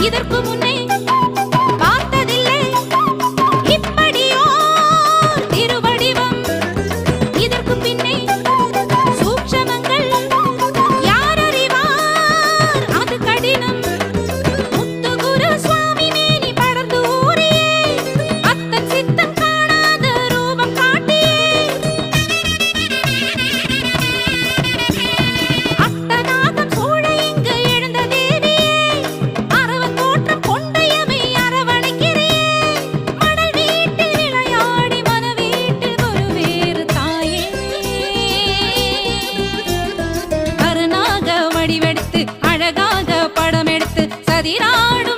இதற்கு முன்னே பார்த்ததில்லை இப்படியோ திருவடிவம். இதற்கு பின்னே சூட்சமங்கள் யார் அறிவார் அது கடினம். முத்துகுரு சுவாமி மேனி படர்ந்து ஊறியே அத்தன் சித்தம் காணாத ரூபம் காட்டியே அட்டநாகம் சூழ இங்கு எழுந்த தேவியே அரவன் தோற்றம் கொண்டையமை அரவணைக்கிறியே. மணல் வீட்டில் விளையாடி மனவீட்டில் ஒரு வேறு தாயே அரணாக வடிவெடுத்து அழகாக படமெடுத்து சதிராடும்